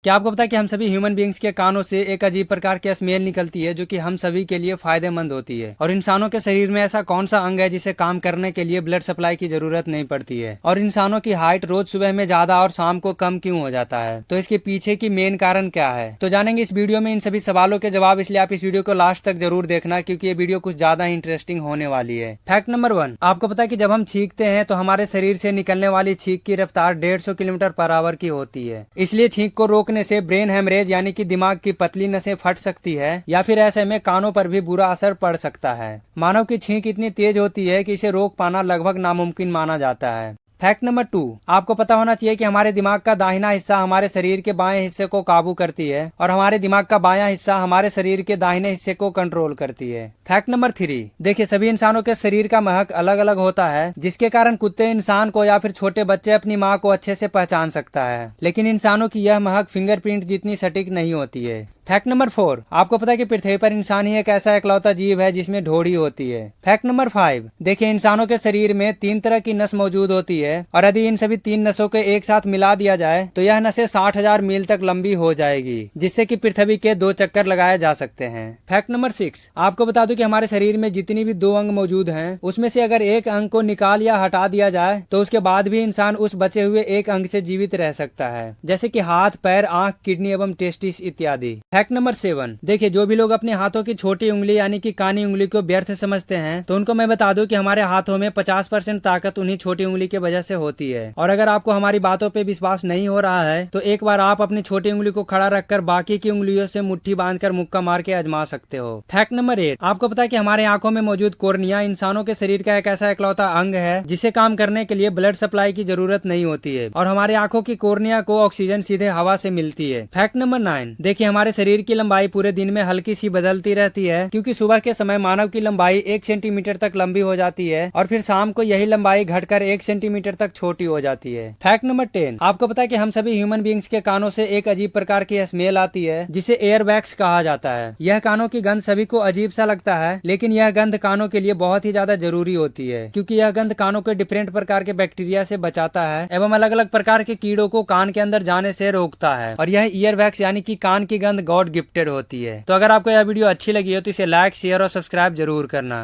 क्या आपको पता है कि हम सभी ह्यूमन बींग्स के कानों से एक अजीब प्रकार की स्मेल निकलती है जो कि हम सभी के लिए फायदेमंद होती है। और इंसानों के शरीर में ऐसा कौन सा अंग है जिसे काम करने के लिए ब्लड सप्लाई की जरूरत नहीं पड़ती है? और इंसानों की हाइट रोज सुबह में ज्यादा और शाम को कम क्यों हो जाता है? तो इसके पीछे की मेन कारण क्या है? तो जानेंगे इस वीडियो में इन सभी सवालों के जवाब, इसलिए आप इस वीडियो को लास्ट तक जरूर देखना क्योंकि ये वीडियो कुछ ज्यादा इंटरेस्टिंग होने वाली है। फैक्ट नंबर 1, आपको पता है कि जब हम छींकते हैं तो हमारे शरीर से निकलने वाली छींक की रफ्तार 150 किलोमीटर पर आवर की होती है। इसलिए छींक को रोकने से ब्रेन हेमरेज यानी कि दिमाग की पतली नसें फट सकती है या फिर ऐसे में कानों पर भी बुरा असर पड़ सकता है। मानव की छींक इतनी तेज होती है कि इसे रोक पाना लगभग नामुमकिन माना जाता है। फैक्ट नंबर 2, आपको पता होना चाहिए कि हमारे दिमाग का दाहिना हिस्सा हमारे शरीर के बाएं हिस्से को काबू करती है और हमारे दिमाग का बायां हिस्सा हमारे शरीर के दाहिने हिस्से को कंट्रोल करती है। फैक्ट नंबर 3, देखिए सभी इंसानों के शरीर का महक अलग अलग होता है जिसके कारण कुत्ते इंसान को या फिर छोटे बच्चे अपनी माँ को अच्छे से पहचान सकता है, लेकिन इंसानों की यह महक फिंगरप्रिंट जितनी सटीक नहीं होती है। फैक्ट नंबर 4, आपको पता है कि पृथ्वी पर इंसान ही एक ऐसा इकलौता जीव है जिसमें ढोड़ी होती है। फैक्ट नंबर 5, देखिए इंसानों के शरीर में 3 तरह की नस मौजूद होती है और यदि इन सभी 3 नसों को एक साथ मिला दिया जाए तो यह नसें 60,000 मील तक लंबी हो जाएगी, जिससे कि पृथ्वी के 2 चक्कर लगाए जा सकते हैं। फैक्ट नंबर 6, आपको बता दूं कि हमारे शरीर में जितनी भी 2 अंग मौजूद हैं उसमें से अगर एक अंग को निकाल या हटा दिया जाए तो उसके बाद भी इंसान उस बचे हुए एक अंग से जीवित रह सकता है, जैसे कि हाथ, पैर, आंख, किडनी एवं टेस्टिस इत्यादि। फैक्ट नंबर 7, देखिए जो भी लोग अपने हाथों की छोटी उंगली यानी कि कानी उंगली को व्यर्थ समझते हैं तो उनको मैं बता दूं कि हमारे हाथों में 50% ताकत उन्हीं छोटी उंगली की वजह से होती है। और अगर आपको हमारी बातों पे विश्वास नहीं हो रहा है तो एक बार आप अपनी छोटी उंगली को खड़ा रखकर बाकी की उंगलियों से मुट्ठी बांधकर मुक्का मार के आजमा सकते हो। फैक्ट नंबर 8, आपको पता है कि हमारे आंखों में मौजूद कॉर्निया इंसानों के शरीर का एक ऐसा इकलौता अंग है जिसे काम करने के लिए ब्लड सप्लाई की जरूरत नहीं होती है और हमारे आंखों की कॉर्निया को ऑक्सीजन सीधे हवा से मिलती है। फैक्ट नंबर 9, देखिए हमारे शरीर की लंबाई पूरे दिन में हल्की सी बदलती रहती है क्योंकि सुबह के समय मानव की लंबाई 1 सेंटीमीटर तक लंबी हो जाती है और फिर शाम को यही लंबाई घटकर 1 सेंटीमीटर तक छोटी हो जाती है। फैक्ट नंबर 10, आपको पता है कि हम सभी ह्यूमन बींग्स के कानों से एक अजीब प्रकार की स्मेल आती है जिसे एयर वैक्स कहा जाता है। यह कानों की गंध सभी को अजीब सा लगता है, लेकिन यह गंध कानों के लिए बहुत ही ज्यादा जरूरी होती है क्योंकि यह गंध कानों के डिफरेंट प्रकार के बैक्टीरिया से बचाता है एवं अलग अलग प्रकार के कीड़ों को कान के अंदर जाने से रोकता है। और यह ईयर वैक्स यानी कि कान की गंध गॉड गिफ्टेड होती है। तो अगर आपको यह वीडियो अच्छी लगी हो तो इसे लाइक, शेयर और सब्सक्राइब जरूर करना।